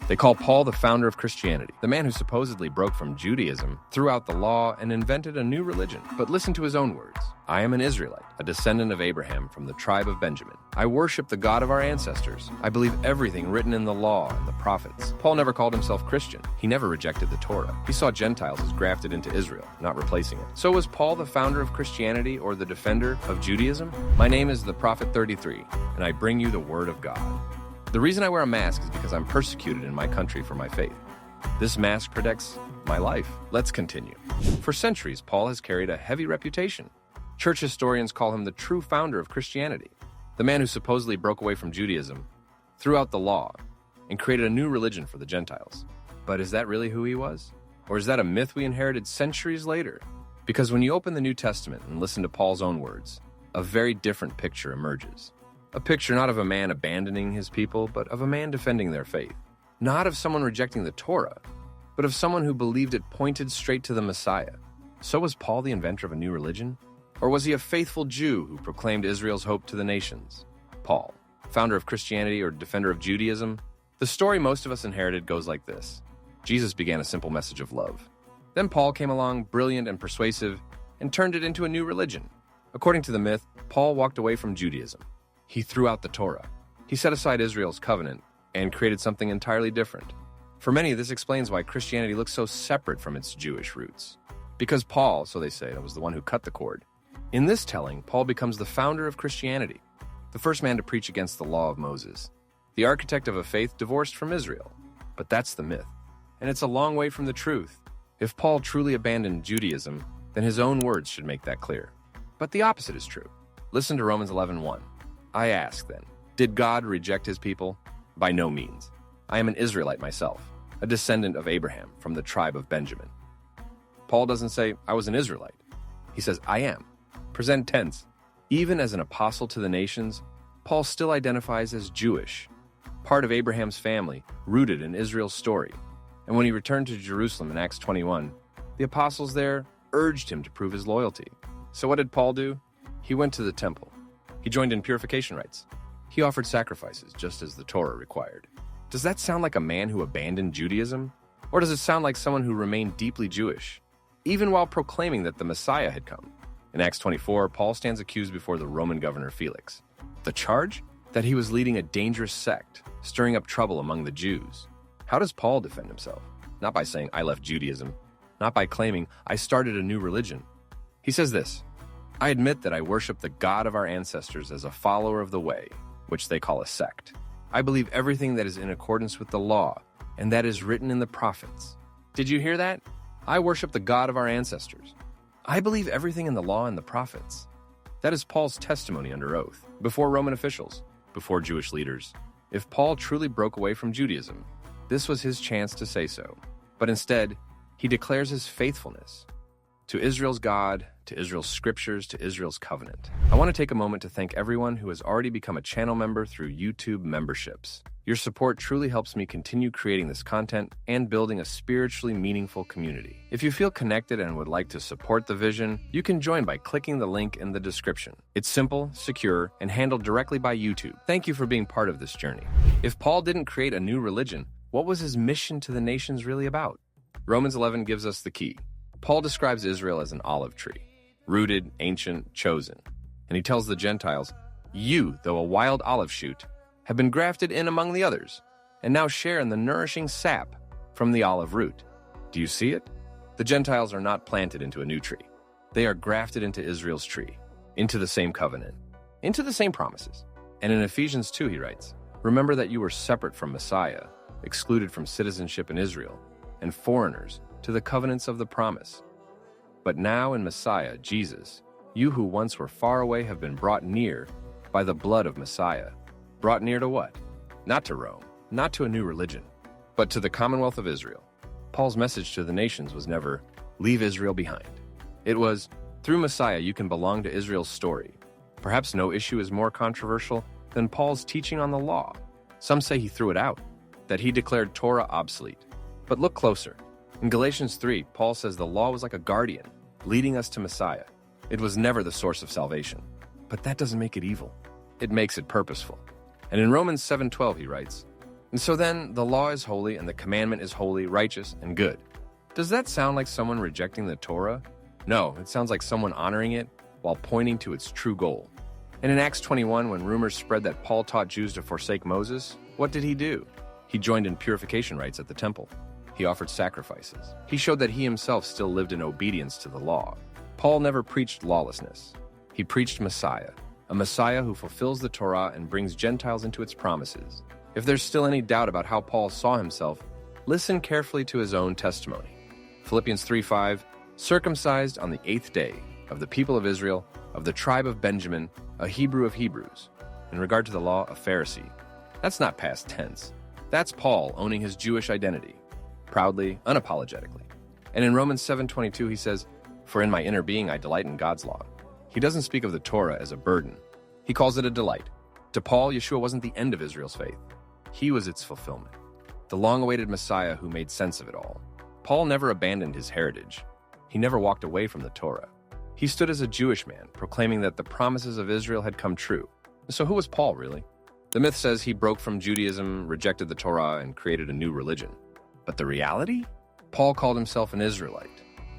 They call Paul the founder of Christianity, the man who supposedly broke from Judaism, threw out the law, and invented a new religion. But listen to his own words. I am an Israelite, a descendant of Abraham from the tribe of Benjamin. I worship the God of our ancestors. I believe everything written in the law and the prophets. Paul never called himself Christian. He never rejected the Torah. He saw Gentiles as grafted into Israel, not replacing it. So was Paul the founder of Christianity or the defender of Judaism? My name is the Prophet 33, and I bring you the word of God. The reason I wear a mask is because I'm persecuted in my country for my faith. This mask protects my life. Let's continue. For centuries, Paul has carried a heavy reputation. Church historians call him the true founder of Christianity, the man who supposedly broke away from Judaism, threw out the law, and created a new religion for the Gentiles. But is that really who he was? Or is that a myth we inherited centuries later? Because when you open the New Testament and listen to Paul's own words, a very different picture emerges. A picture not of a man abandoning his people, but of a man defending their faith. Not of someone rejecting the Torah, but of someone who believed it pointed straight to the Messiah. So was Paul the inventor of a new religion? Or was he a faithful Jew who proclaimed Israel's hope to the nations? Paul, founder of Christianity or defender of Judaism? The story most of us inherited goes like this. Jesus began a simple message of love. Then Paul came along, brilliant and persuasive, and turned it into a new religion. According to the myth, Paul walked away from Judaism. He threw out the Torah. He set aside Israel's covenant and created something entirely different. For many, this explains why Christianity looks so separate from its Jewish roots. Because Paul, so they say, was the one who cut the cord. In this telling, Paul becomes the founder of Christianity, the first man to preach against the law of Moses, the architect of a faith divorced from Israel. But that's the myth, and it's a long way from the truth. If Paul truly abandoned Judaism, then his own words should make that clear. But the opposite is true. Listen to Romans 11:1. I ask then, did God reject his people? By no means. I am an Israelite myself, a descendant of Abraham from the tribe of Benjamin. Paul doesn't say, I was an Israelite. He says, I am. Present tense. Even as an apostle to the nations, Paul still identifies as Jewish, part of Abraham's family, rooted in Israel's story. And when he returned to Jerusalem in Acts 21, the apostles there urged him to prove his loyalty. So what did Paul do? He went to the temple. He joined in purification rites. He offered sacrifices, just as the Torah required. Does that sound like a man who abandoned Judaism? Or does it sound like someone who remained deeply Jewish, even while proclaiming that the Messiah had come? In Acts 24, Paul stands accused before the Roman governor Felix. The charge? That he was leading a dangerous sect, stirring up trouble among the Jews. How does Paul defend himself? Not by saying, I left Judaism. Not by claiming, I started a new religion. He says this, I admit that I worship the God of our ancestors as a follower of the way, which they call a sect. I believe everything that is in accordance with the law, and that is written in the prophets. Did you hear that? I worship the God of our ancestors. I believe everything in the law and the prophets. That is Paul's testimony under oath, before Roman officials, before Jewish leaders. If Paul truly broke away from Judaism, this was his chance to say so. But instead, he declares his faithfulness to Israel's God, to Israel's scriptures, to Israel's covenant. I want to take a moment to thank everyone who has already become a channel member through YouTube memberships. Your support truly helps me continue creating this content and building a spiritually meaningful community. If you feel connected and would like to support the vision, you can join by clicking the link in the description. It's simple, secure, and handled directly by YouTube. Thank you for being part of this journey. If Paul didn't create a new religion, what was his mission to the nations really about? Romans 11 gives us the key. Paul describes Israel as an olive tree, rooted, ancient, chosen. And he tells the Gentiles, you, though a wild olive shoot, have been grafted in among the others, and now share in the nourishing sap from the olive root. Do you see it? The Gentiles are not planted into a new tree. They are grafted into Israel's tree, into the same covenant, into the same promises. And in Ephesians 2, he writes, remember that you were separate from Messiah, excluded from citizenship in Israel, and foreigners to the covenants of the promise. But now in Messiah, Jesus, you who once were far away have been brought near by the blood of Messiah. Brought near to what? Not to Rome, not to a new religion, but to the commonwealth of Israel. Paul's message to the nations was never, leave Israel behind. It was, through Messiah you can belong to Israel's story. Perhaps no issue is more controversial than Paul's teaching on the law. Some say he threw it out, that he declared Torah obsolete. But look closer. In Galatians 3, Paul says the law was like a guardian, leading us to Messiah. It was never the source of salvation. But that doesn't make it evil. It makes it purposeful. And in Romans 7:12 he writes, And so then, the law is holy and the commandment is holy, righteous, and good. Does that sound like someone rejecting the Torah? No, it sounds like someone honoring it while pointing to its true goal. And in Acts 21, when rumors spread that Paul taught Jews to forsake Moses, what did he do? He joined in purification rites at the temple. He offered sacrifices. He showed that he himself still lived in obedience to the law. Paul never preached lawlessness. He preached Messiah, a Messiah who fulfills the Torah and brings Gentiles into its promises. If there's still any doubt about how Paul saw himself, listen carefully to his own testimony. Philippians 3:5, circumcised on the 8th day, of the people of Israel, of the tribe of Benjamin, a Hebrew of Hebrews. In regard to the law, a Pharisee. That's not past tense. That's Paul owning his Jewish identity, proudly, unapologetically. And in Romans 7:22 he says, "For in my inner being I delight in God's law." He doesn't speak of the Torah as a burden. He calls it a delight. To Paul, Yeshua wasn't the end of Israel's faith. He was its fulfillment, the long-awaited Messiah who made sense of it all. Paul never abandoned his heritage. He never walked away from the Torah. He stood as a Jewish man, proclaiming that the promises of Israel had come true. So who was Paul, really? The myth says he broke from Judaism, rejected the Torah, and created a new religion. But the reality? Paul called himself an Israelite.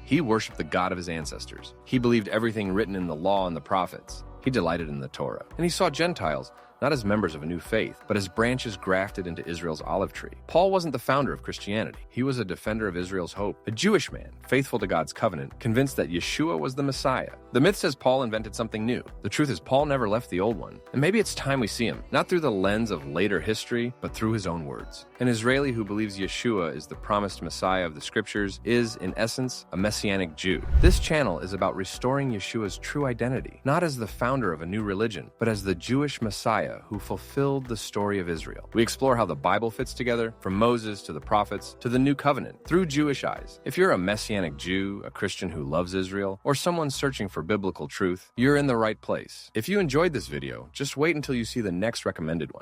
He worshipped the God of his ancestors. He believed everything written in the law and the prophets. He delighted in the Torah. And he saw Gentiles not as members of a new faith, but as branches grafted into Israel's olive tree. Paul wasn't the founder of Christianity. He was a defender of Israel's hope, a Jewish man, faithful to God's covenant, convinced that Yeshua was the Messiah. The myth says Paul invented something new. The truth is Paul never left the old one. And maybe it's time we see him, not through the lens of later history, but through his own words. An Israeli who believes Yeshua is the promised Messiah of the Scriptures is, in essence, a Messianic Jew. This channel is about restoring Yeshua's true identity, not as the founder of a new religion, but as the Jewish Messiah who fulfilled the story of Israel. We explore how the Bible fits together, from Moses to the prophets to the New Covenant, through Jewish eyes. If you're a Messianic Jew, a Christian who loves Israel, or someone searching for biblical truth, you're in the right place. If you enjoyed this video, just wait until you see the next recommended one.